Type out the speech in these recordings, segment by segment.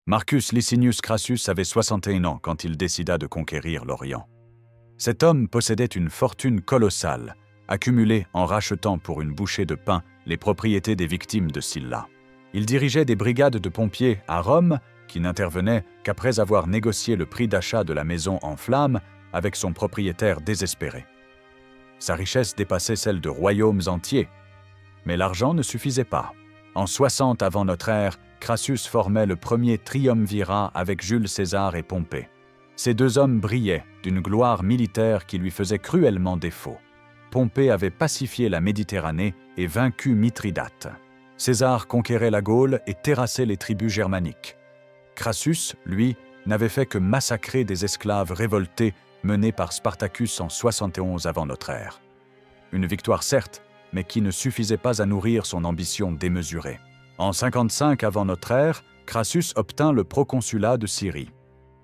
Marcus Licinius Crassus avait 61 ans quand il décida de conquérir l'Orient. Cet homme possédait une fortune colossale, accumulée en rachetant pour une bouchée de pain les propriétés des victimes de Sylla. Il dirigeait des brigades de pompiers à Rome qui n'intervenaient qu'après avoir négocié le prix d'achat de la maison en flammes avec son propriétaire désespéré. Sa richesse dépassait celle de royaumes entiers. Mais l'argent ne suffisait pas. En 60 avant notre ère, Crassus formait le premier triumvirat avec Jules César et Pompée. Ces deux hommes brillaient d'une gloire militaire qui lui faisait cruellement défaut. Pompée avait pacifié la Méditerranée et vaincu Mithridate. César conquérait la Gaule et terrassait les tribus germaniques. Crassus, lui, n'avait fait que massacrer des esclaves révoltés menés par Spartacus en 71 avant notre ère. Une victoire certes, mais qui ne suffisait pas à nourrir son ambition démesurée. En 55 avant notre ère, Crassus obtint le proconsulat de Syrie.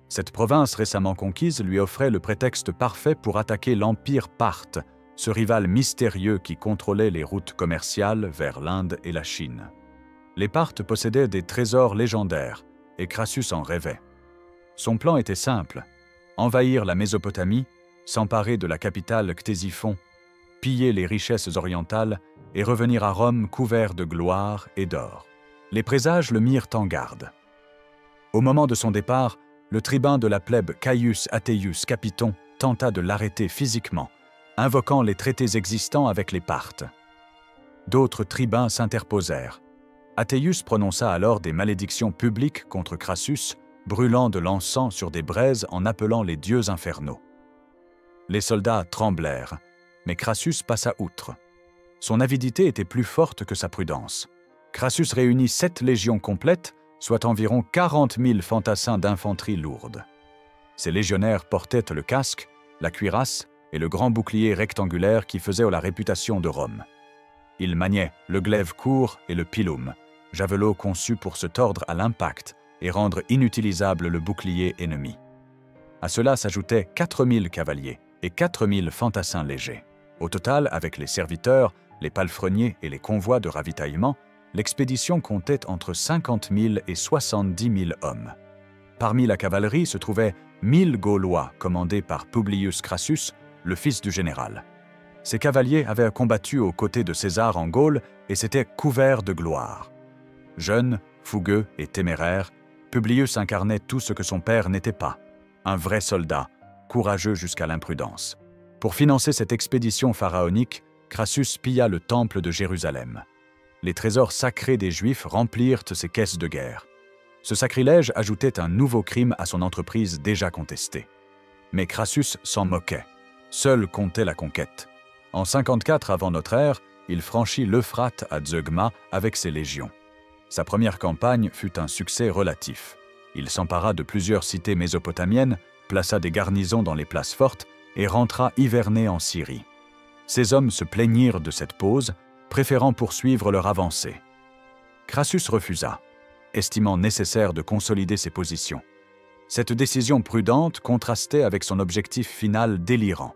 Cette province récemment conquise lui offrait le prétexte parfait pour attaquer l'Empire parthe, ce rival mystérieux qui contrôlait les routes commerciales vers l'Inde et la Chine. Les Parthes possédaient des trésors légendaires, et Crassus en rêvait. Son plan était simple, envahir la Mésopotamie, s'emparer de la capitale Ctésiphon, piller les richesses orientales et revenir à Rome couvert de gloire et d'or. Les présages le mirent en garde. Au moment de son départ, le tribun de la plèbe Caius Ateius Capiton tenta de l'arrêter physiquement, invoquant les traités existants avec les Parthes. D'autres tribuns s'interposèrent. Ateius prononça alors des malédictions publiques contre Crassus, brûlant de l'encens sur des braises en appelant les dieux infernaux. Les soldats tremblèrent, mais Crassus passa outre. Son avidité était plus forte que sa prudence. Crassus réunit 7 légions complètes, soit environ 40 000 fantassins d'infanterie lourde. Ces légionnaires portaient le casque, la cuirasse et le grand bouclier rectangulaire qui faisait la réputation de Rome. Ils maniaient le glaive court et le pilum, javelot conçu pour se tordre à l'impact et rendre inutilisable le bouclier ennemi. À cela s'ajoutaient 4 000 cavaliers et 4 000 fantassins légers. Au total, avec les serviteurs, les palefreniers et les convois de ravitaillement, l'expédition comptait entre 50 000 et 70 000 hommes. Parmi la cavalerie se trouvaient 1000 Gaulois commandés par Publius Crassus, le fils du général. Ces cavaliers avaient combattu aux côtés de César en Gaule et s'étaient couverts de gloire. Jeune, fougueux et téméraire, Publius incarnait tout ce que son père n'était pas, un vrai soldat, courageux jusqu'à l'imprudence. Pour financer cette expédition pharaonique, Crassus pilla le temple de Jérusalem. Les trésors sacrés des Juifs remplirent ses caisses de guerre. Ce sacrilège ajoutait un nouveau crime à son entreprise déjà contestée. Mais Crassus s'en moquait. Seul comptait la conquête. En 54 avant notre ère, il franchit l'Euphrate à Zeugma avec ses légions. Sa première campagne fut un succès relatif. Il s'empara de plusieurs cités mésopotamiennes, plaça des garnisons dans les places fortes et rentra hiverner en Syrie. Ces hommes se plaignirent de cette pause, préférant poursuivre leur avancée. Crassus refusa, estimant nécessaire de consolider ses positions. Cette décision prudente contrastait avec son objectif final délirant,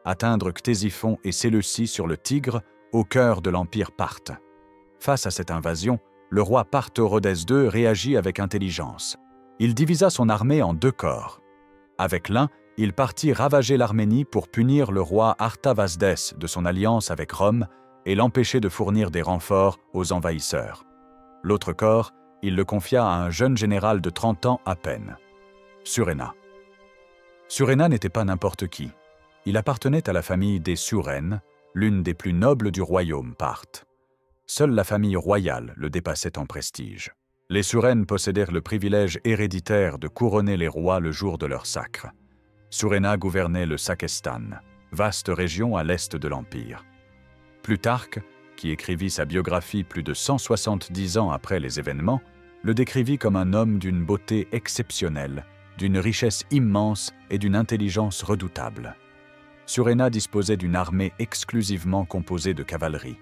atteindre Ctésiphon et Séleucie sur le Tigre, au cœur de l'Empire parthe. Face à cette invasion, le roi Parthe-Rhodès II réagit avec intelligence. Il divisa son armée en 2 corps. Avec l'un, il partit ravager l'Arménie pour punir le roi Artavasdès de son alliance avec Rome et l'empêcher de fournir des renforts aux envahisseurs. L'autre corps, il le confia à un jeune général de 30 ans à peine, Suréna. Suréna n'était pas n'importe qui. Il appartenait à la famille des Surènes, l'une des plus nobles du royaume parthe. Seule la famille royale le dépassait en prestige. Les Surènes possédèrent le privilège héréditaire de couronner les rois le jour de leur sacre. Suréna gouvernait le Sakestan, vaste région à l'est de l'Empire. Plutarque, qui écrivit sa biographie plus de 170 ans après les événements, le décrivit comme un homme d'une beauté exceptionnelle, d'une richesse immense et d'une intelligence redoutable. Suréna disposait d'une armée exclusivement composée de cavalerie.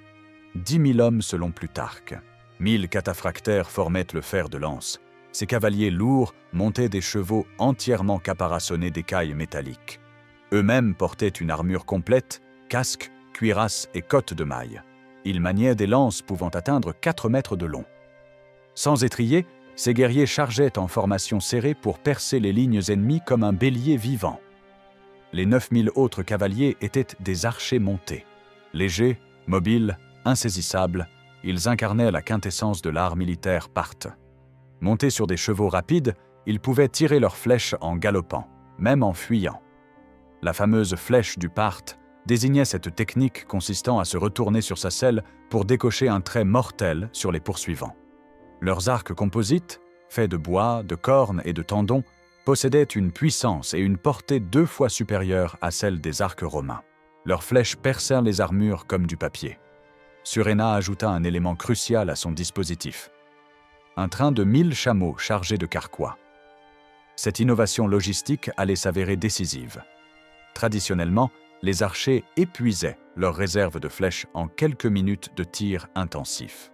10 000 hommes selon Plutarque. 1000 cataphractaires formaient le fer de lance. Ces cavaliers lourds montaient des chevaux entièrement caparaçonnés d'écailles métalliques. Eux-mêmes portaient une armure complète, casque, cuirasse et cotte de mailles. Ils maniaient des lances pouvant atteindre 4 mètres de long. Sans étrier, Ces guerriers chargeaient en formation serrée pour percer les lignes ennemies comme un bélier vivant. Les 9000 autres cavaliers étaient des archers montés. Légers, mobiles, insaisissables, ils incarnaient la quintessence de l'art militaire parthe. Montés sur des chevaux rapides, ils pouvaient tirer leurs flèches en galopant, même en fuyant. La fameuse flèche du parthe désignait cette technique consistant à se retourner sur sa selle pour décocher un trait mortel sur les poursuivants. Leurs arcs composites, faits de bois, de cornes et de tendons, possédaient une puissance et une portée 2 fois supérieures à celles des arcs romains. Leurs flèches percèrent les armures comme du papier. Surena ajouta un élément crucial à son dispositif. Un train de 1000 chameaux chargés de carquois. Cette innovation logistique allait s'avérer décisive. Traditionnellement, les archers épuisaient leurs réserves de flèches en quelques minutes de tir intensif.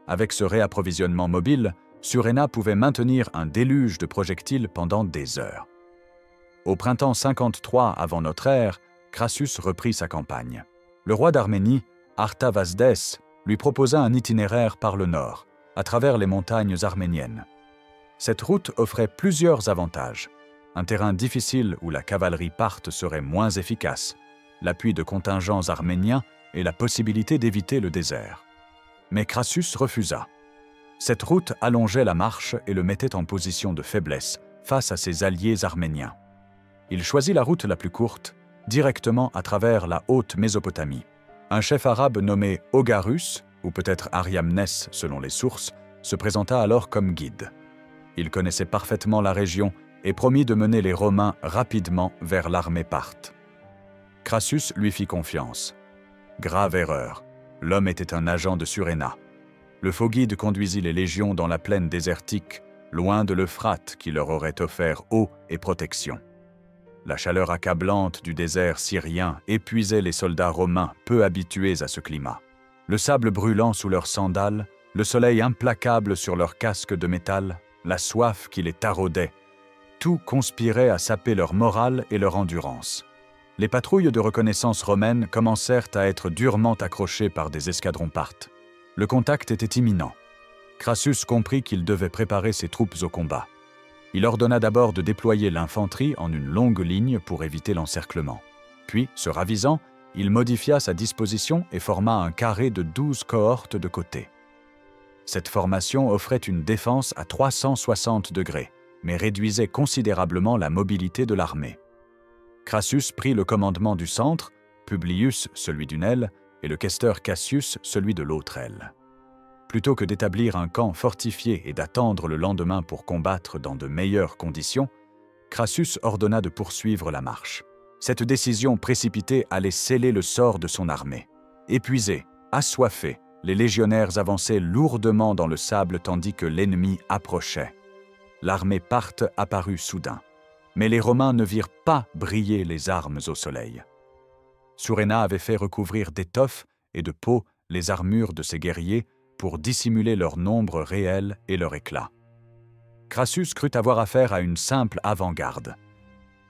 Avec ce réapprovisionnement mobile, Surena pouvait maintenir un déluge de projectiles pendant des heures. Au printemps 53 avant notre ère, Crassus reprit sa campagne. Le roi d'Arménie, Artavasdes, lui proposa un itinéraire par le nord, à travers les montagnes arméniennes. Cette route offrait plusieurs avantages. Un terrain difficile où la cavalerie parthe serait moins efficace, l'appui de contingents arméniens et la possibilité d'éviter le désert. Mais Crassus refusa. Cette route allongeait la marche et le mettait en position de faiblesse face à ses alliés arméniens. Il choisit la route la plus courte, directement à travers la haute Mésopotamie. Un chef arabe nommé Ogarus, ou peut-être Ariamnès selon les sources, se présenta alors comme guide. Il connaissait parfaitement la région et promit de mener les Romains rapidement vers l'armée parthe. Crassus lui fit confiance. Grave erreur, l'homme était un agent de Surena. Le faux guide conduisit les légions dans la plaine désertique, loin de l'Euphrate qui leur aurait offert eau et protection. La chaleur accablante du désert syrien épuisait les soldats romains peu habitués à ce climat. Le sable brûlant sous leurs sandales, le soleil implacable sur leurs casques de métal, la soif qui les taraudait, tout conspirait à saper leur morale et leur endurance. Les patrouilles de reconnaissance romaines commencèrent à être durement accrochées par des escadrons parthes. Le contact était imminent. Crassus comprit qu'il devait préparer ses troupes au combat. Il ordonna d'abord de déployer l'infanterie en une longue ligne pour éviter l'encerclement. Puis, se ravisant, il modifia sa disposition et forma un carré de 12 cohortes de côté. Cette formation offrait une défense à 360 degrés, mais réduisait considérablement la mobilité de l'armée. Crassus prit le commandement du centre, Publius celui d'une aile, et le questeur Cassius celui de l'autre aile. Plutôt que d'établir un camp fortifié et d'attendre le lendemain pour combattre dans de meilleures conditions, Crassus ordonna de poursuivre la marche. Cette décision précipitée allait sceller le sort de son armée. Épuisés, assoiffés, les légionnaires avançaient lourdement dans le sable tandis que l'ennemi approchait. L'armée parthe apparut soudain. Mais les Romains ne virent pas briller les armes au soleil. Surena avait fait recouvrir d'étoffes et de peau les armures de ses guerriers pour dissimuler leur nombre réel et leur éclat. Crassus crut avoir affaire à une simple avant-garde.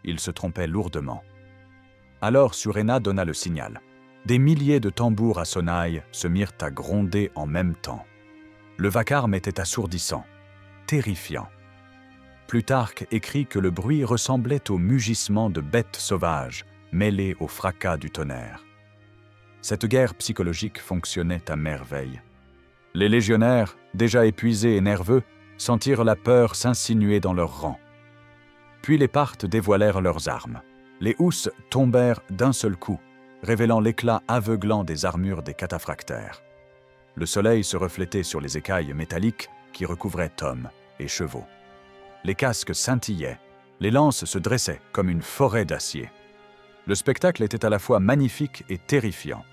Il se trompait lourdement. Alors Surena donna le signal. Des milliers de tambours à sonnailles se mirent à gronder en même temps. Le vacarme était assourdissant, terrifiant. Plutarque écrit que le bruit ressemblait au mugissement de bêtes sauvages, mêlées au fracas du tonnerre. Cette guerre psychologique fonctionnait à merveille. Les légionnaires, déjà épuisés et nerveux, sentirent la peur s'insinuer dans leurs rangs. Puis les Parthes dévoilèrent leurs armes. Les housses tombèrent d'un seul coup, révélant l'éclat aveuglant des armures des cataphractaires. Le soleil se reflétait sur les écailles métalliques qui recouvraient hommes et chevaux. Les casques scintillaient, les lances se dressaient comme une forêt d'acier. Le spectacle était à la fois magnifique et terrifiant.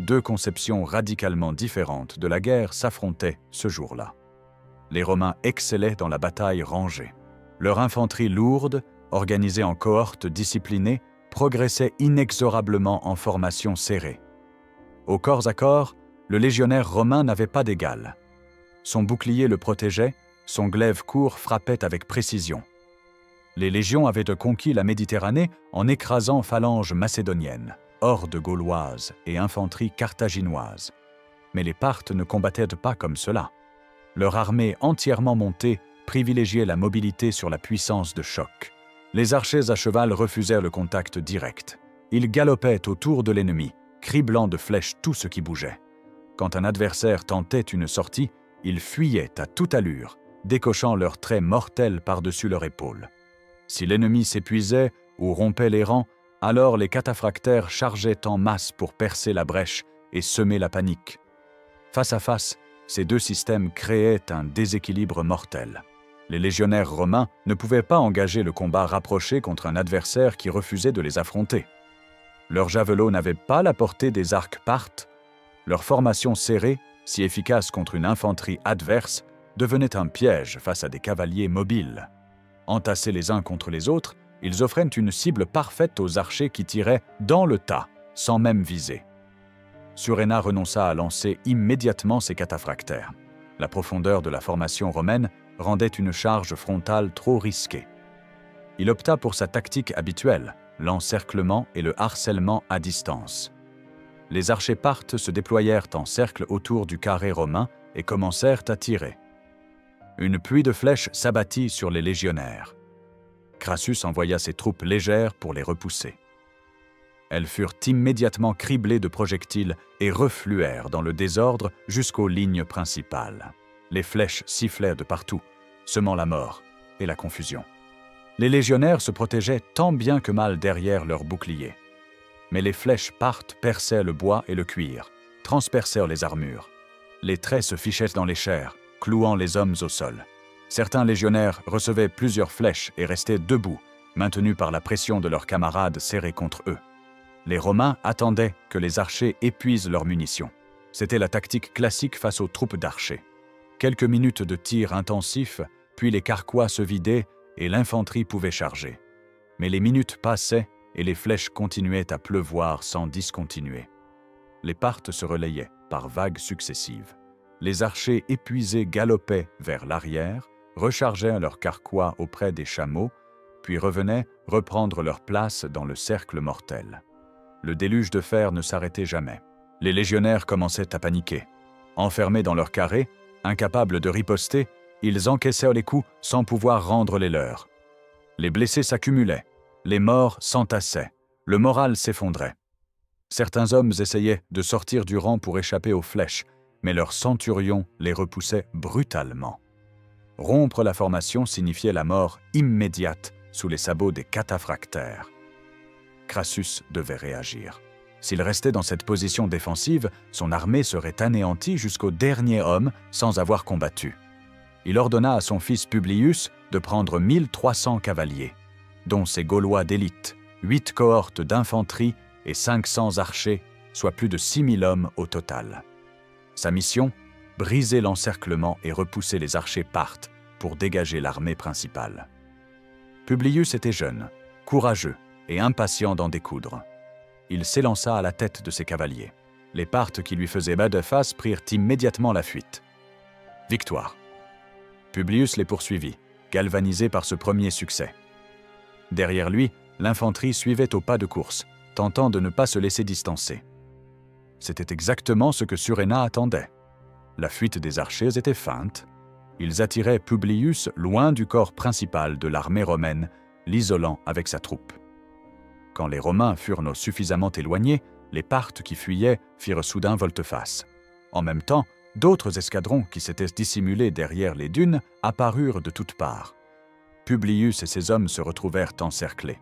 Deux conceptions radicalement différentes de la guerre s'affrontaient ce jour-là. Les Romains excellaient dans la bataille rangée. Leur infanterie lourde, organisée en cohortes disciplinées, progressait inexorablement en formation serrée. Au corps à corps, le légionnaire romain n'avait pas d'égal. Son bouclier le protégeait, son glaive court frappait avec précision. Les légions avaient conquis la Méditerranée en écrasant phalanges macédoniennes, hordes gauloises et infanterie carthaginoise. Mais les Parthes ne combattaient pas comme cela. Leur armée entièrement montée privilégiait la mobilité sur la puissance de choc. Les archers à cheval refusèrent le contact direct. Ils galopaient autour de l'ennemi, criblant de flèches tout ce qui bougeait. Quand un adversaire tentait une sortie, ils fuyaient à toute allure, décochant leurs traits mortels par-dessus leur épaule. Si l'ennemi s'épuisait ou rompait les rangs, alors les cataphractaires chargeaient en masse pour percer la brèche et semer la panique. Face à face, ces deux systèmes créaient un déséquilibre mortel. Les légionnaires romains ne pouvaient pas engager le combat rapproché contre un adversaire qui refusait de les affronter. Leurs javelots n'avaient pas la portée des arcs parthes. Leur formation serrée, si efficace contre une infanterie adverse, devenait un piège face à des cavaliers mobiles. Entassés les uns contre les autres, ils offraient une cible parfaite aux archers qui tiraient dans le tas, sans même viser. Surena renonça à lancer immédiatement ses cataphractaires. La profondeur de la formation romaine rendait une charge frontale trop risquée. Il opta pour sa tactique habituelle, l'encerclement et le harcèlement à distance. Les archers parthes se déployèrent en cercle autour du carré romain et commencèrent à tirer. Une pluie de flèches s'abattit sur les légionnaires. Crassus envoya ses troupes légères pour les repousser. Elles furent immédiatement criblées de projectiles et refluèrent dans le désordre jusqu'aux lignes principales. Les flèches sifflèrent de partout, semant la mort et la confusion. Les légionnaires se protégeaient tant bien que mal derrière leurs boucliers. Mais les flèches parthes perçaient le bois et le cuir, transpercèrent les armures. Les traits se fichaient dans les chairs, clouant les hommes au sol. Certains légionnaires recevaient plusieurs flèches et restaient debout, maintenus par la pression de leurs camarades serrés contre eux. Les Romains attendaient que les archers épuisent leurs munitions. C'était la tactique classique face aux troupes d'archers. Quelques minutes de tir intensif, puis les carquois se vidaient et l'infanterie pouvait charger. Mais les minutes passaient et les flèches continuaient à pleuvoir sans discontinuer. Les parthes se relayaient par vagues successives. Les archers épuisés galopaient vers l'arrière, rechargeaient leurs carquois auprès des chameaux, puis revenaient reprendre leur place dans le cercle mortel. Le déluge de fer ne s'arrêtait jamais. Les légionnaires commençaient à paniquer. Enfermés dans leur carré, incapables de riposter, ils encaissèrent les coups sans pouvoir rendre les leurs. Les blessés s'accumulaient, les morts s'entassaient, le moral s'effondrait. Certains hommes essayaient de sortir du rang pour échapper aux flèches, mais leurs centurions les repoussaient brutalement. Rompre la formation signifiait la mort immédiate sous les sabots des cataphractaires. Crassus devait réagir. S'il restait dans cette position défensive, son armée serait anéantie jusqu'au dernier homme sans avoir combattu. Il ordonna à son fils Publius de prendre 1300 cavaliers, dont ses Gaulois d'élite, 8 cohortes d'infanterie et 500 archers, soit plus de 6000 hommes au total. Sa mission, briser l'encerclement et repousser les archers parthes pour dégager l'armée principale. Publius était jeune, courageux et impatient d'en découdre. Il s'élança à la tête de ses cavaliers. Les parthes qui lui faisaient bas de face prirent immédiatement la fuite. Victoire. Publius les poursuivit, galvanisé par ce premier succès. Derrière lui, l'infanterie suivait au pas de course, tentant de ne pas se laisser distancer. C'était exactement ce que Surena attendait. La fuite des archers était feinte. Ils attiraient Publius loin du corps principal de l'armée romaine, l'isolant avec sa troupe. Quand les Romains furent suffisamment éloignés, les parthes qui fuyaient firent soudain volte-face. En même temps, d'autres escadrons qui s'étaient dissimulés derrière les dunes apparurent de toutes parts. Publius et ses hommes se retrouvèrent encerclés.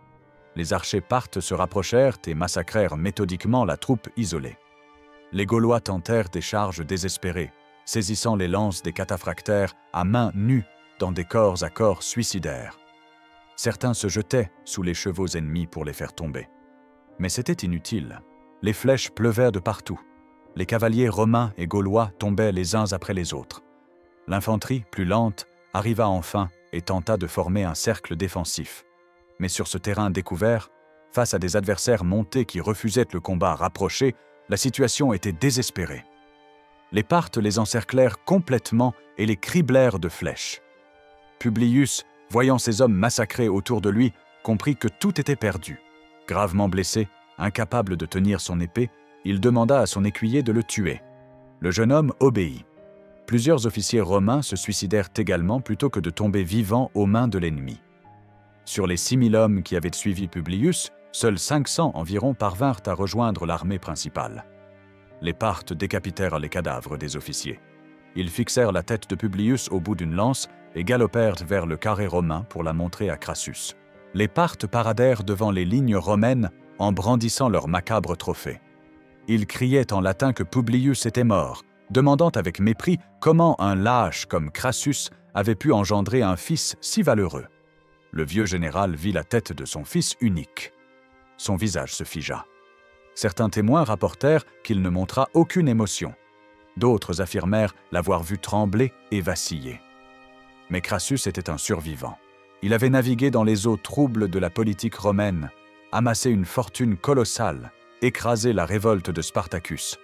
Les archers parthes se rapprochèrent et massacrèrent méthodiquement la troupe isolée. Les Gaulois tentèrent des charges désespérées, saisissant les lances des cataphractaires à main nue dans des corps à corps suicidaires. Certains se jetaient sous les chevaux ennemis pour les faire tomber. Mais c'était inutile. Les flèches pleuvaient de partout. Les cavaliers romains et gaulois tombaient les uns après les autres. L'infanterie, plus lente, arriva enfin et tenta de former un cercle défensif. Mais sur ce terrain découvert, face à des adversaires montés qui refusaient le combat rapproché, la situation était désespérée. Les parthes les encerclèrent complètement et les criblèrent de flèches. Publius, voyant ses hommes massacrés autour de lui, comprit que tout était perdu. Gravement blessé, incapable de tenir son épée, il demanda à son écuyer de le tuer. Le jeune homme obéit. Plusieurs officiers romains se suicidèrent également plutôt que de tomber vivants aux mains de l'ennemi. Sur les 6000 hommes qui avaient suivi Publius, seuls 500 environ parvinrent à rejoindre l'armée principale. Les Parthes décapitèrent les cadavres des officiers. Ils fixèrent la tête de Publius au bout d'une lance et galopèrent vers le carré romain pour la montrer à Crassus. Les Parthes paradèrent devant les lignes romaines en brandissant leurs macabres trophées. Ils criaient en latin que Publius était mort, demandant avec mépris comment un lâche comme Crassus avait pu engendrer un fils si valeureux. Le vieux général vit la tête de son fils unique. Son visage se figea. Certains témoins rapportèrent qu'il ne montra aucune émotion. D'autres affirmèrent l'avoir vu trembler et vaciller. Mais Crassus était un survivant. Il avait navigué dans les eaux troubles de la politique romaine, amassé une fortune colossale, écrasé la révolte de Spartacus.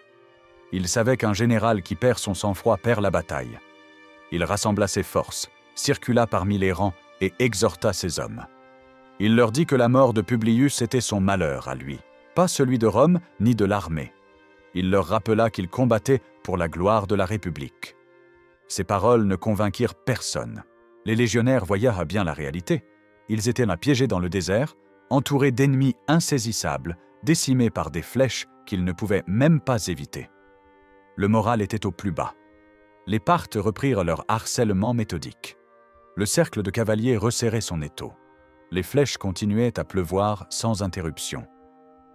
Il savait qu'un général qui perd son sang-froid perd la bataille. Il rassembla ses forces, circula parmi les rangs et exhorta ses hommes. Il leur dit que la mort de Publius était son malheur à lui, pas celui de Rome ni de l'armée. Il leur rappela qu'il combattait pour la gloire de la République. Ces paroles ne convainquirent personne. Les légionnaires voyaient bien la réalité. Ils étaient là piégés dans le désert, entourés d'ennemis insaisissables, décimés par des flèches qu'ils ne pouvaient même pas éviter. Le moral était au plus bas. Les Parthes reprirent leur harcèlement méthodique. Le cercle de cavaliers resserrait son étau. Les flèches continuaient à pleuvoir sans interruption.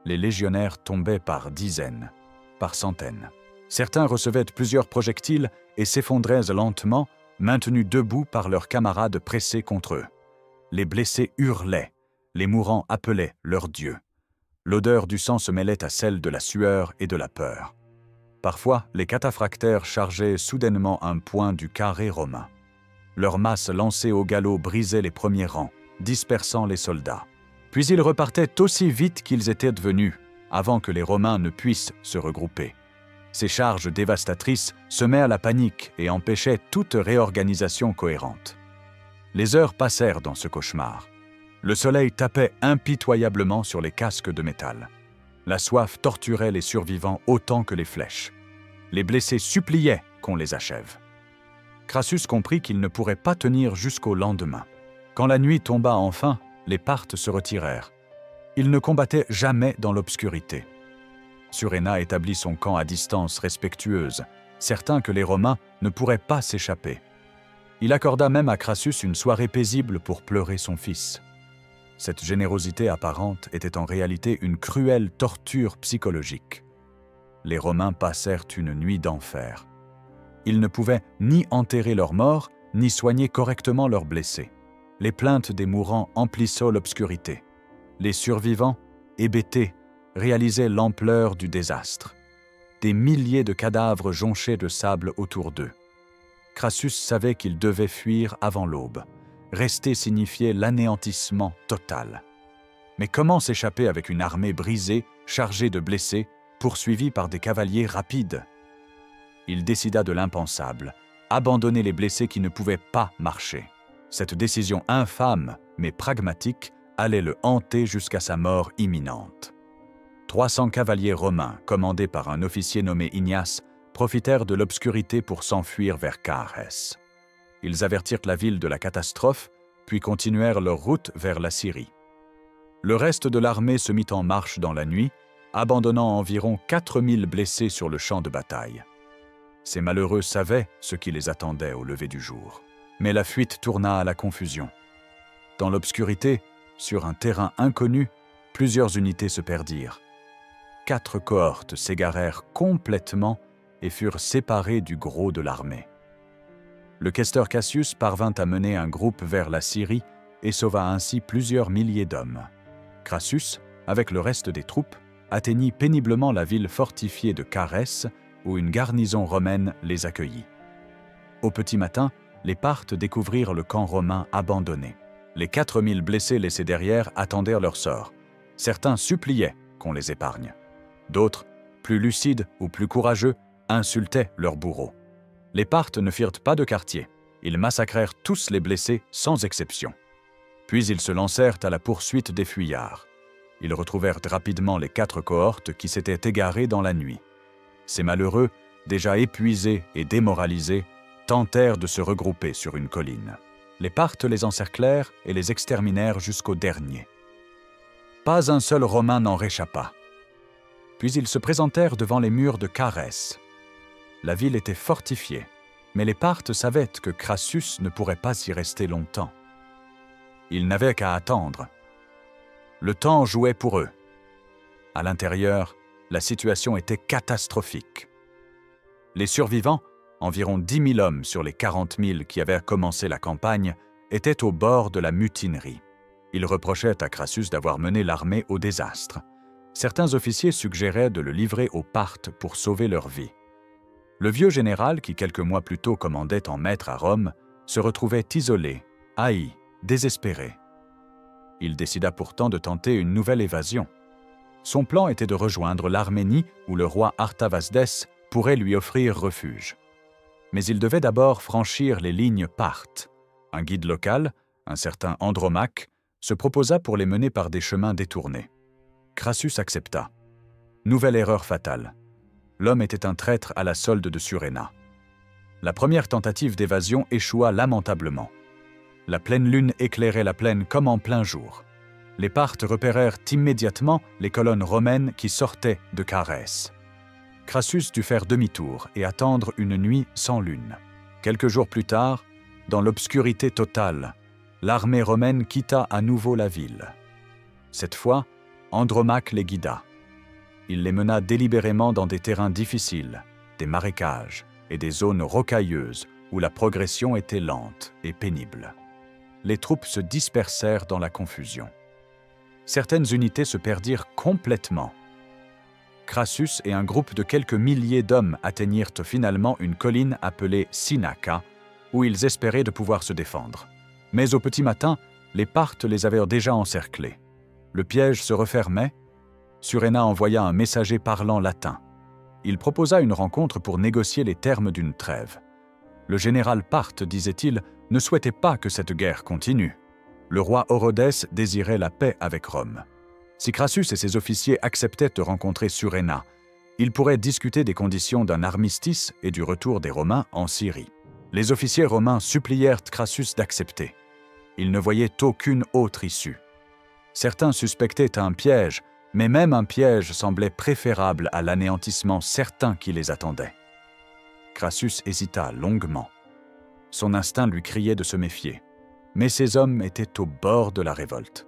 Les légionnaires tombaient par dizaines, par centaines. Certains recevaient plusieurs projectiles et s'effondraient lentement, maintenus debout par leurs camarades pressés contre eux. Les blessés hurlaient, les mourants appelaient leur Dieu. L'odeur du sang se mêlait à celle de la sueur et de la peur. Parfois, les cataphractaires chargeaient soudainement un point du carré romain. Leur masse lancée au galop brisait les premiers rangs, dispersant les soldats. Puis ils repartaient aussi vite qu'ils étaient venus, avant que les Romains ne puissent se regrouper. Ces charges dévastatrices semaient la panique et empêchaient toute réorganisation cohérente. Les heures passèrent dans ce cauchemar. Le soleil tapait impitoyablement sur les casques de métal. La soif torturait les survivants autant que les flèches. Les blessés suppliaient qu'on les achève. Crassus comprit qu'il ne pourrait pas tenir jusqu'au lendemain. Quand la nuit tomba enfin, les Parthes se retirèrent. Ils ne combattaient jamais dans l'obscurité. Surena établit son camp à distance respectueuse, certain que les Romains ne pourraient pas s'échapper. Il accorda même à Crassus une soirée paisible pour pleurer son fils. Cette générosité apparente était en réalité une cruelle torture psychologique. Les Romains passèrent une nuit d'enfer. Ils ne pouvaient ni enterrer leurs morts, ni soigner correctement leurs blessés. Les plaintes des mourants emplissaient l'obscurité. Les survivants, hébétés, réalisaient l'ampleur du désastre. Des milliers de cadavres jonchaient de sable autour d'eux. Crassus savait qu'il devait fuir avant l'aube. Rester signifiait l'anéantissement total. Mais comment s'échapper avec une armée brisée, chargée de blessés, poursuivie par des cavaliers rapides? Il décida de l'impensable, abandonner les blessés qui ne pouvaient pas marcher. Cette décision infâme, mais pragmatique, allait le hanter jusqu'à sa mort imminente. 300 cavaliers romains, commandés par un officier nommé Ignace, profitèrent de l'obscurité pour s'enfuir vers Carès. Ils avertirent la ville de la catastrophe, puis continuèrent leur route vers la Syrie. Le reste de l'armée se mit en marche dans la nuit, abandonnant environ 4000 blessés sur le champ de bataille. Ces malheureux savaient ce qui les attendait au lever du jour. Mais la fuite tourna à la confusion. Dans l'obscurité, sur un terrain inconnu, plusieurs unités se perdirent. 4 cohortes s'égarèrent complètement et furent séparées du gros de l'armée. Le questeur Cassius parvint à mener un groupe vers la Syrie et sauva ainsi plusieurs milliers d'hommes. Crassus, avec le reste des troupes, atteignit péniblement la ville fortifiée de Carès, où une garnison romaine les accueillit. Au petit matin, les Parthes découvrirent le camp romain abandonné. Les 4000 blessés laissés derrière attendaient leur sort. Certains suppliaient qu'on les épargne. D'autres, plus lucides ou plus courageux, insultaient leurs bourreaux. Les Parthes ne firent pas de quartier. Ils massacrèrent tous les blessés sans exception. Puis ils se lancèrent à la poursuite des fuyards. Ils retrouvèrent rapidement les 4 cohortes qui s'étaient égarées dans la nuit. Ces malheureux, déjà épuisés et démoralisés, tentèrent de se regrouper sur une colline. Les Parthes les encerclèrent et les exterminèrent jusqu'au dernier. Pas un seul Romain n'en réchappa. Puis ils se présentèrent devant les murs de Carès. La ville était fortifiée, mais les Parthes savaient que Crassus ne pourrait pas y rester longtemps. Ils n'avaient qu'à attendre. Le temps jouait pour eux. À l'intérieur, la situation était catastrophique. Les survivants, environ 10 000 hommes sur les 40 000 qui avaient commencé la campagne, étaient au bord de la mutinerie. Ils reprochaient à Crassus d'avoir mené l'armée au désastre. Certains officiers suggéraient de le livrer aux Parthes pour sauver leur vie. Le vieux général, qui quelques mois plus tôt commandait en maître à Rome, se retrouvait isolé, haï, désespéré. Il décida pourtant de tenter une nouvelle évasion. Son plan était de rejoindre l'Arménie où le roi Artavasdès pourrait lui offrir refuge. Mais il devait d'abord franchir les lignes parthes. Un guide local, un certain Andromaque, se proposa pour les mener par des chemins détournés. Crassus accepta. Nouvelle erreur fatale. L'homme était un traître à la solde de Suréna. La première tentative d'évasion échoua lamentablement. La pleine lune éclairait la plaine comme en plein jour. Les Parthes repérèrent immédiatement les colonnes romaines qui sortaient de Carès. Crassus dut faire demi-tour et attendre une nuit sans lune. Quelques jours plus tard, dans l'obscurité totale, l'armée romaine quitta à nouveau la ville. Cette fois, Andromaque les guida. Il les mena délibérément dans des terrains difficiles, des marécages et des zones rocailleuses où la progression était lente et pénible. Les troupes se dispersèrent dans la confusion. Certaines unités se perdirent complètement. Crassus et un groupe de quelques milliers d'hommes atteignirent finalement une colline appelée Sinaca, où ils espéraient de pouvoir se défendre. Mais au petit matin, les Parthes les avaient déjà encerclés. Le piège se refermait. Suréna envoya un messager parlant latin. Il proposa une rencontre pour négocier les termes d'une trêve. Le général Parthe, disait-il, ne souhaitait pas que cette guerre continue. Le roi Orodès désirait la paix avec Rome. Si Crassus et ses officiers acceptaient de rencontrer Suréna, ils pourraient discuter des conditions d'un armistice et du retour des Romains en Syrie. Les officiers romains supplièrent Crassus d'accepter. Ils ne voyaient aucune autre issue. Certains suspectaient un piège, mais même un piège semblait préférable à l'anéantissement certain qui les attendait. Crassus hésita longuement. Son instinct lui criait de se méfier. Mais ces hommes étaient au bord de la révolte.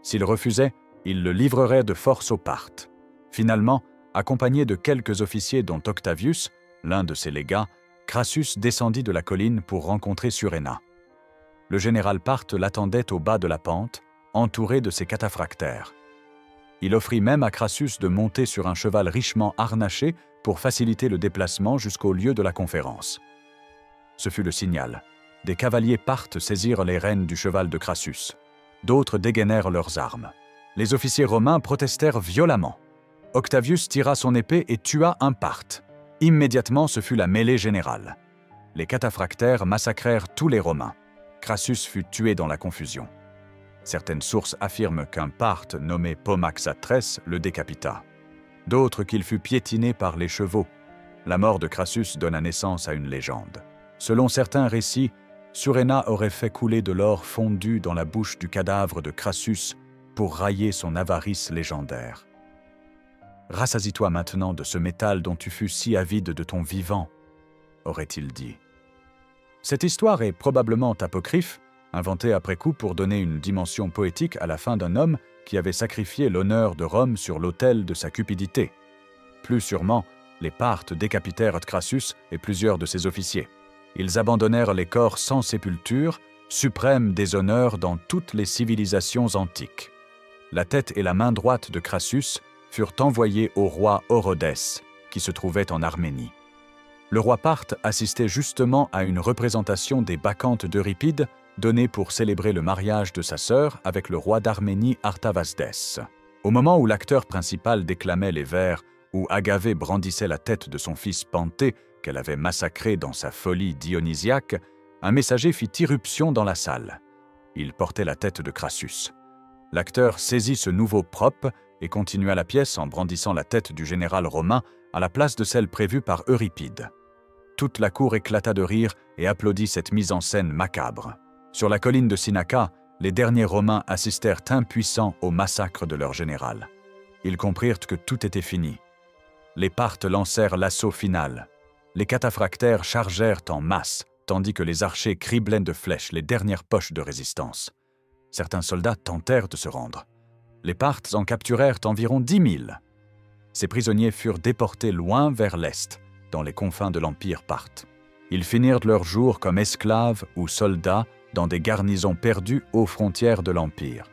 S'il refusait, il le livrerait de force aux Parthes. Finalement, accompagné de quelques officiers dont Octavius, l'un de ses légats, Crassus descendit de la colline pour rencontrer Suréna. Le général Parthe l'attendait au bas de la pente, entouré de ses cataphractaires. Il offrit même à Crassus de monter sur un cheval richement harnaché pour faciliter le déplacement jusqu'au lieu de la conférence. Ce fut le signal. Des cavaliers Parthes saisirent les rênes du cheval de Crassus. D'autres dégainèrent leurs armes. Les officiers romains protestèrent violemment. Octavius tira son épée et tua un Parthe. Immédiatement, ce fut la mêlée générale. Les cataphractaires massacrèrent tous les Romains. Crassus fut tué dans la confusion. Certaines sources affirment qu'un Parthe nommé Pomaxatrès le décapita. D'autres qu'il fut piétiné par les chevaux. La mort de Crassus donna naissance à une légende. Selon certains récits, Suréna aurait fait couler de l'or fondu dans la bouche du cadavre de Crassus pour railler son avarice légendaire. Rassasie-toi maintenant de ce métal dont tu fus si avide de ton vivant, aurait-il dit. Cette histoire est probablement apocryphe, inventée après coup pour donner une dimension poétique à la fin d'un homme qui avait sacrifié l'honneur de Rome sur l'autel de sa cupidité. Plus sûrement, les Parthes décapitèrent Crassus et plusieurs de ses officiers. Ils abandonnèrent les corps sans sépulture, suprême déshonneur dans toutes les civilisations antiques. La tête et la main droite de Crassus furent envoyés au roi Orodès, qui se trouvait en Arménie. Le roi Parthe assistait justement à une représentation des Bacchantes d'Euripide, donnée pour célébrer le mariage de sa sœur avec le roi d'Arménie Artavasdès. Au moment où l'acteur principal déclamait les vers, où Agavée brandissait la tête de son fils Panthée, qu'elle avait massacré dans sa folie dionysiaque, un messager fit irruption dans la salle. Il portait la tête de Crassus. L'acteur saisit ce nouveau prop et continua la pièce en brandissant la tête du général romain à la place de celle prévue par Euripide. toute la cour éclata de rire et applaudit cette mise en scène macabre. Sur la colline de Sinaca, les derniers Romains assistèrent impuissants au massacre de leur général. Ils comprirent que tout était fini. Les Parthes lancèrent l'assaut final. Les cataphractaires chargèrent en masse, tandis que les archers criblaient de flèches les dernières poches de résistance. Certains soldats tentèrent de se rendre. Les Parthes en capturèrent environ 10 000. Ces prisonniers furent déportés loin vers l'est, dans les confins de l'Empire parthe. Ils finirent leur jour comme esclaves ou soldats dans des garnisons perdues aux frontières de l'Empire.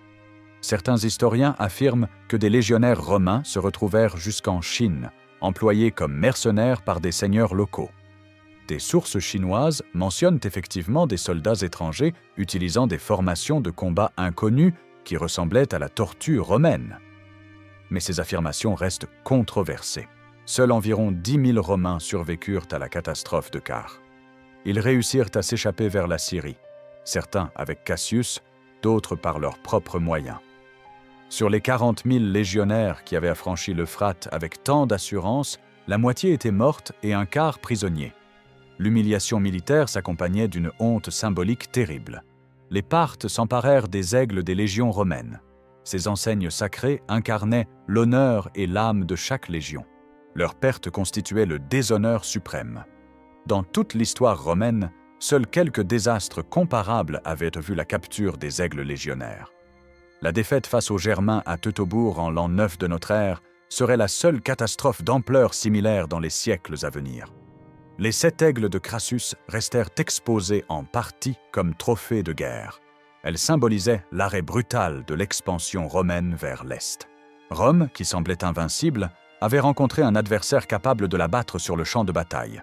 Certains historiens affirment que des légionnaires romains se retrouvèrent jusqu'en Chine, employés comme mercenaires par des seigneurs locaux. Des sources chinoises mentionnent effectivement des soldats étrangers utilisant des formations de combat inconnues qui ressemblaient à la tortue romaine. Mais ces affirmations restent controversées. Seuls environ 10 000 Romains survécurent à la catastrophe de Car. Ils réussirent à s'échapper vers la Syrie, certains avec Cassius, d'autres par leurs propres moyens. Sur les 40 000 légionnaires qui avaient affranchi l'Euphrate avec tant d'assurance, la moitié était morte et un quart prisonnier. L'humiliation militaire s'accompagnait d'une honte symbolique terrible. Les Parthes s'emparèrent des aigles des légions romaines. Ces enseignes sacrées incarnaient l'honneur et l'âme de chaque légion. Leur perte constituait le déshonneur suprême. Dans toute l'histoire romaine, seuls quelques désastres comparables avaient vu la capture des aigles légionnaires. La défaite face aux Germains à Teutobourg en l'an 9 de notre ère serait la seule catastrophe d'ampleur similaire dans les siècles à venir. Les 7 aigles de Crassus restèrent exposés en partie comme trophées de guerre. Elles symbolisaient l'arrêt brutal de l'expansion romaine vers l'Est. Rome, qui semblait invincible, avait rencontré un adversaire capable de la battre sur le champ de bataille.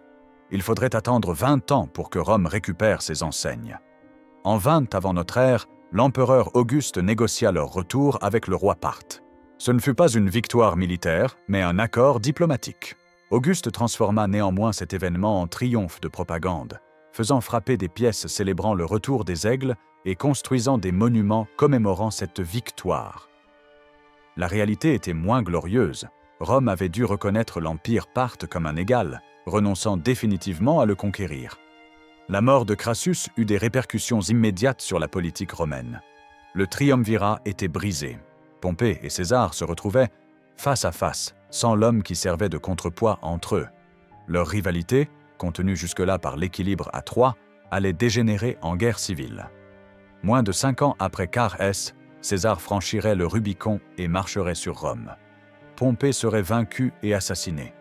Il faudrait attendre 20 ans pour que Rome récupère ses enseignes. En 20 avant notre ère, l'empereur Auguste négocia leur retour avec le roi parthe. Ce ne fut pas une victoire militaire, mais un accord diplomatique. Auguste transforma néanmoins cet événement en triomphe de propagande, faisant frapper des pièces célébrant le retour des aigles et construisant des monuments commémorant cette victoire. La réalité était moins glorieuse. Rome avait dû reconnaître l'Empire parthe comme un égal, renonçant définitivement à le conquérir. La mort de Crassus eut des répercussions immédiates sur la politique romaine. Le triumvirat était brisé. Pompée et César se retrouvaient face à face, sans l'homme qui servait de contrepoids entre eux. Leur rivalité, contenue jusque-là par l'équilibre à 3, allait dégénérer en guerre civile. Moins de 5 ans après Car S, César franchirait le Rubicon et marcherait sur Rome. Pompée serait vaincu et assassiné.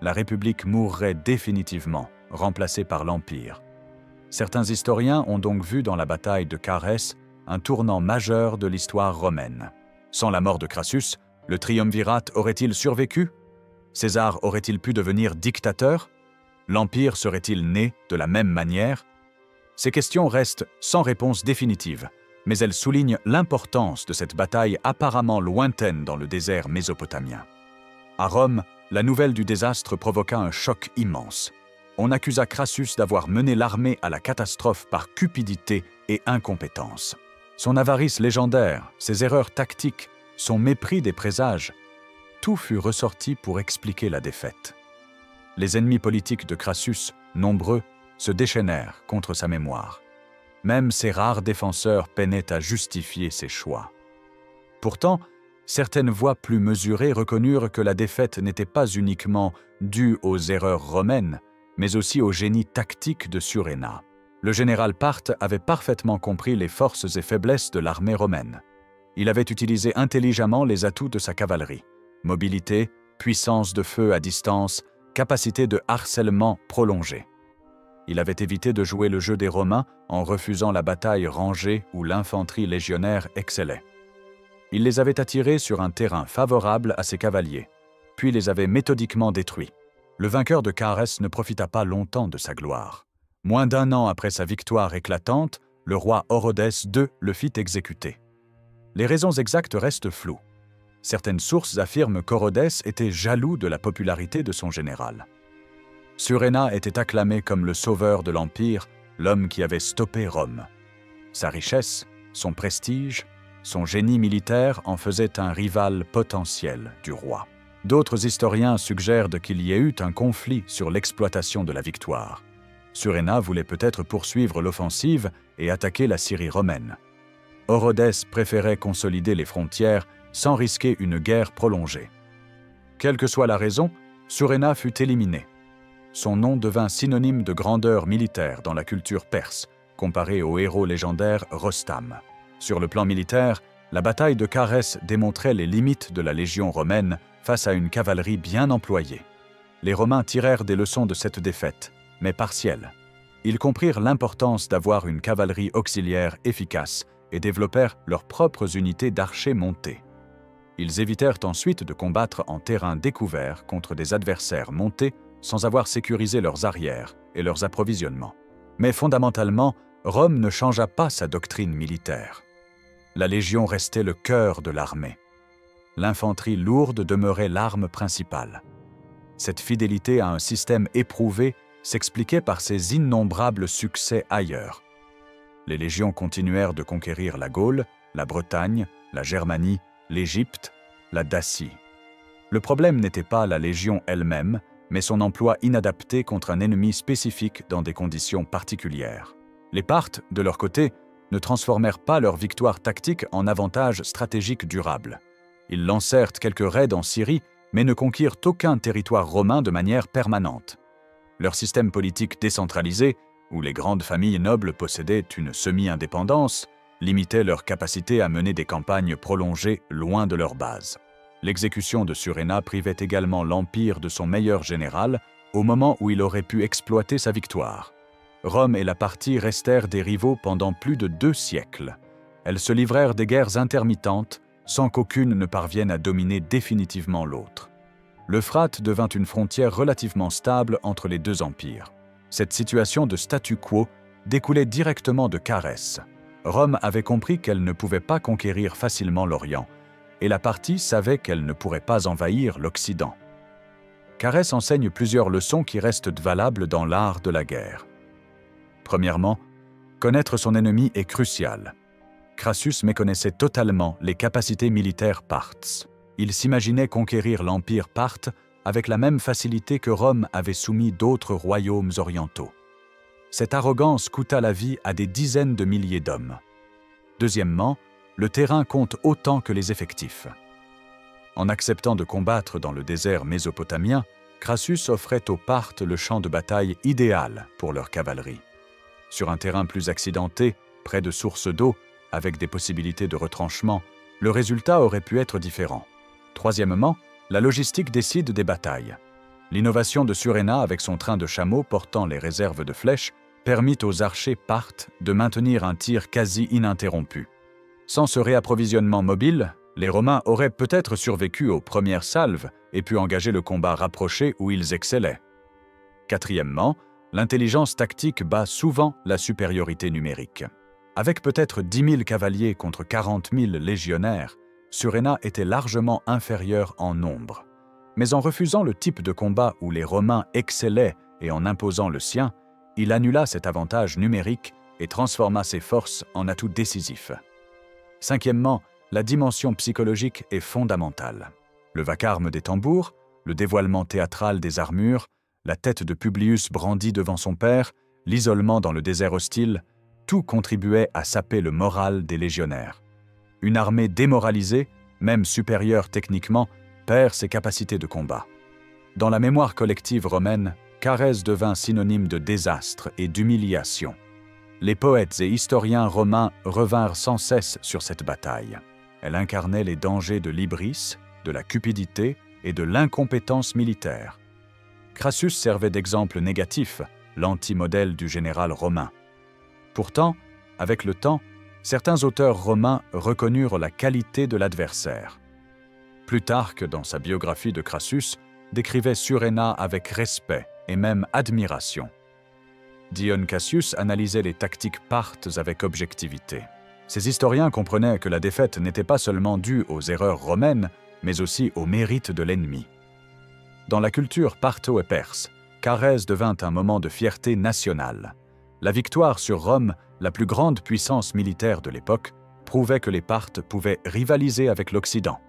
La République mourrait définitivement, remplacée par l'Empire. Certains historiens ont donc vu dans la bataille de Carès un tournant majeur de l'histoire romaine. Sans la mort de Crassus, le triumvirat aurait-il survécu? César aurait-il pu devenir dictateur? L'Empire serait-il né de la même manière? Ces questions restent sans réponse définitive, mais elles soulignent l'importance de cette bataille apparemment lointaine dans le désert mésopotamien. À Rome, la nouvelle du désastre provoqua un choc immense. On accusa Crassus d'avoir mené l'armée à la catastrophe par cupidité et incompétence. Son avarice légendaire, ses erreurs tactiques, son mépris des présages, tout fut ressorti pour expliquer la défaite. Les ennemis politiques de Crassus, nombreux, se déchaînèrent contre sa mémoire. Même ses rares défenseurs peinaient à justifier ses choix. Pourtant, certaines voix plus mesurées reconnurent que la défaite n'était pas uniquement due aux erreurs romaines, mais aussi au génie tactique de Suréna. Le général Parthe avait parfaitement compris les forces et faiblesses de l'armée romaine. Il avait utilisé intelligemment les atouts de sa cavalerie: mobilité, puissance de feu à distance, capacité de harcèlement prolongée. Il avait évité de jouer le jeu des Romains en refusant la bataille rangée où l'infanterie légionnaire excellait. Il les avait attirés sur un terrain favorable à ses cavaliers, puis les avait méthodiquement détruits. Le vainqueur de Carès ne profita pas longtemps de sa gloire. Moins d'1 an après sa victoire éclatante, le roi Orodès II le fit exécuter. Les raisons exactes restent floues. Certaines sources affirment qu'Orodès était jaloux de la popularité de son général. Suréna était acclamé comme le sauveur de l'Empire, l'homme qui avait stoppé Rome. Sa richesse, son prestige, son génie militaire en faisaient un rival potentiel du roi. D'autres historiens suggèrent qu'il y ait eu un conflit sur l'exploitation de la victoire. Suréna voulait peut-être poursuivre l'offensive et attaquer la Syrie romaine. Orodès préférait consolider les frontières sans risquer une guerre prolongée. Quelle que soit la raison, Suréna fut éliminé. Son nom devint synonyme de grandeur militaire dans la culture perse, comparé au héros légendaire Rostam. Sur le plan militaire, la bataille de Carès démontrait les limites de la légion romaine face à une cavalerie bien employée. Les Romains tirèrent des leçons de cette défaite, mais partielles. Ils comprirent l'importance d'avoir une cavalerie auxiliaire efficace et développèrent leurs propres unités d'archers montés. Ils évitèrent ensuite de combattre en terrain découvert contre des adversaires montés sans avoir sécurisé leurs arrières et leurs approvisionnements. Mais fondamentalement, Rome ne changea pas sa doctrine militaire. La légion restait le cœur de l'armée. L'infanterie lourde demeurait l'arme principale. Cette fidélité à un système éprouvé s'expliquait par ses innombrables succès ailleurs. Les légions continuèrent de conquérir la Gaule, la Bretagne, la Germanie, l'Égypte, la Dacie. Le problème n'était pas la légion elle-même, mais son emploi inadapté contre un ennemi spécifique dans des conditions particulières. Les Parthes, de leur côté, ne transformèrent pas leur victoire tactique en avantage stratégique durable. Ils lancèrent quelques raids en Syrie, mais ne conquirent aucun territoire romain de manière permanente. Leur système politique décentralisé, où les grandes familles nobles possédaient une semi-indépendance, limitait leur capacité à mener des campagnes prolongées loin de leur base. L'exécution de Suréna privait également l'Empire de son meilleur général au moment où il aurait pu exploiter sa victoire. Rome et la Parthie restèrent des rivaux pendant plus de 2 siècles. Elles se livrèrent des guerres intermittentes sans qu'aucune ne parvienne à dominer définitivement l'autre. L'Euphrate devint une frontière relativement stable entre les 2 empires. Cette situation de statu quo découlait directement de Carès. Rome avait compris qu'elle ne pouvait pas conquérir facilement l'Orient, et la Parthie savait qu'elle ne pourrait pas envahir l'Occident. Carès enseigne plusieurs leçons qui restent valables dans l'art de la guerre. Premièrement, connaître son ennemi est crucial. Crassus méconnaissait totalement les capacités militaires parthes. Il s'imaginait conquérir l'empire parthe avec la même facilité que Rome avait soumis d'autres royaumes orientaux. Cette arrogance coûta la vie à des dizaines de milliers d'hommes. Deuxièmement, le terrain compte autant que les effectifs. En acceptant de combattre dans le désert mésopotamien, Crassus offrait aux Parthes le champ de bataille idéal pour leur cavalerie. Sur un terrain plus accidenté, près de sources d'eau, avec des possibilités de retranchement, le résultat aurait pu être différent. Troisièmement, la logistique décide des batailles. L'innovation de Suréna avec son train de chameaux portant les réserves de flèches permit aux archers parthes de maintenir un tir quasi ininterrompu. Sans ce réapprovisionnement mobile, les Romains auraient peut-être survécu aux premières salves et pu engager le combat rapproché où ils excellaient. Quatrièmement, l'intelligence tactique bat souvent la supériorité numérique. Avec peut-être 10 000 cavaliers contre 40 000 légionnaires, Suréna était largement inférieur en nombre. Mais en refusant le type de combat où les Romains excellaient et en imposant le sien, il annula cet avantage numérique et transforma ses forces en atout décisif. Cinquièmement, la dimension psychologique est fondamentale. Le vacarme des tambours, le dévoilement théâtral des armures, la tête de Publius brandie devant son père, l'isolement dans le désert hostile, tout contribuait à saper le moral des légionnaires. Une armée démoralisée, même supérieure techniquement, perd ses capacités de combat. Dans la mémoire collective romaine, Carès devint synonyme de désastre et d'humiliation. Les poètes et historiens romains revinrent sans cesse sur cette bataille. Elle incarnait les dangers de l'hybris, de la cupidité et de l'incompétence militaire. Crassus servait d'exemple négatif, l'anti-modèle du général romain. Pourtant, avec le temps, certains auteurs romains reconnurent la qualité de l'adversaire. Plutarque, dans sa biographie de Crassus, décrivait Suréna avec respect et même admiration. Dion Cassius analysait les tactiques parthes avec objectivité. Ces historiens comprenaient que la défaite n'était pas seulement due aux erreurs romaines, mais aussi au mérite de l'ennemi. Dans la culture partho et perse, Carès devint un moment de fierté nationale. La victoire sur Rome, la plus grande puissance militaire de l'époque, prouvait que les Parthes pouvaient rivaliser avec l'Occident.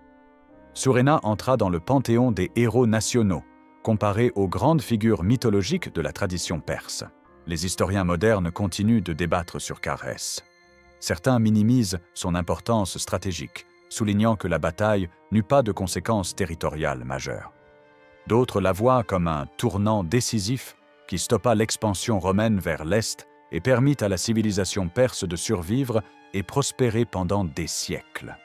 Suréna entra dans le panthéon des héros nationaux, comparé aux grandes figures mythologiques de la tradition perse. Les historiens modernes continuent de débattre sur Kharès. Certains minimisent son importance stratégique, soulignant que la bataille n'eut pas de conséquences territoriales majeures. D'autres la voient comme un tournant décisif qui stoppa l'expansion romaine vers l'Est et permit à la civilisation perse de survivre et prospérer pendant des siècles.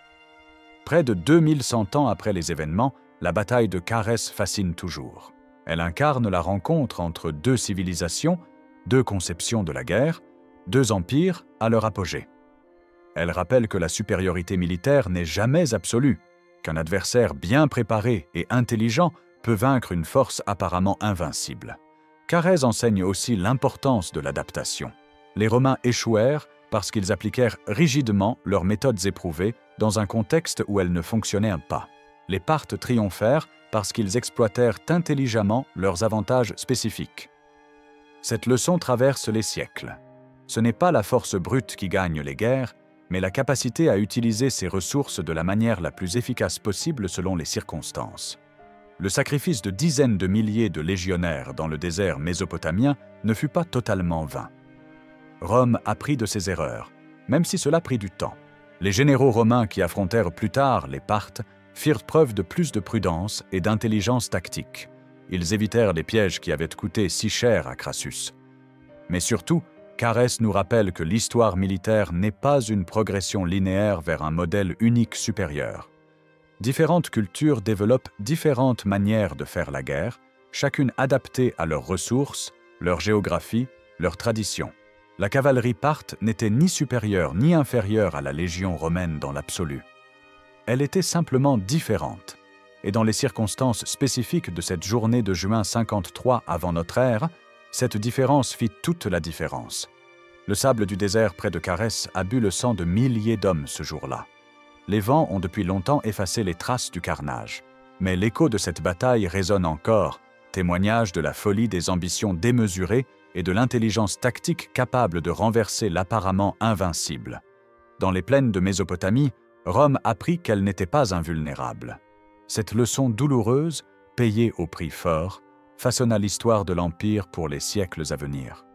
Près de 2100 ans après les événements, la bataille de Kharès fascine toujours. Elle incarne la rencontre entre deux civilisations, deux conceptions de la guerre, deux empires à leur apogée. Elle rappelle que la supériorité militaire n'est jamais absolue, qu'un adversaire bien préparé et intelligent peut vaincre une force apparemment invincible. Kharès enseigne aussi l'importance de l'adaptation. Les Romains échouèrent parce qu'ils appliquèrent rigidement leurs méthodes éprouvées dans un contexte où elles ne fonctionnaient pas. Les Parthes triomphèrent parce qu'ils exploitèrent intelligemment leurs avantages spécifiques. Cette leçon traverse les siècles. Ce n'est pas la force brute qui gagne les guerres, mais la capacité à utiliser ses ressources de la manière la plus efficace possible selon les circonstances. Le sacrifice de dizaines de milliers de légionnaires dans le désert mésopotamien ne fut pas totalement vain. Rome apprit de ses erreurs, même si cela prit du temps. Les généraux romains qui affrontèrent plus tard les Parthes firent preuve de plus de prudence et d'intelligence tactique. Ils évitèrent les pièges qui avaient coûté si cher à Crassus. Mais surtout, Kharès nous rappelle que l'histoire militaire n'est pas une progression linéaire vers un modèle unique supérieur. Différentes cultures développent différentes manières de faire la guerre, chacune adaptée à leurs ressources, leur géographie, leurs traditions. La cavalerie parthe n'était ni supérieure ni inférieure à la légion romaine dans l'absolu. Elle était simplement différente. Et dans les circonstances spécifiques de cette journée de juin 53 avant notre ère, cette différence fit toute la différence. Le sable du désert près de Kharès a bu le sang de milliers d'hommes ce jour-là. Les vents ont depuis longtemps effacé les traces du carnage. Mais l'écho de cette bataille résonne encore, témoignage de la folie des ambitions démesurées et de l'intelligence tactique capable de renverser l'apparemment invincible. Dans les plaines de Mésopotamie, Rome apprit qu'elle n'était pas invulnérable. Cette leçon douloureuse, payée au prix fort, façonna l'histoire de l'Empire pour les siècles à venir.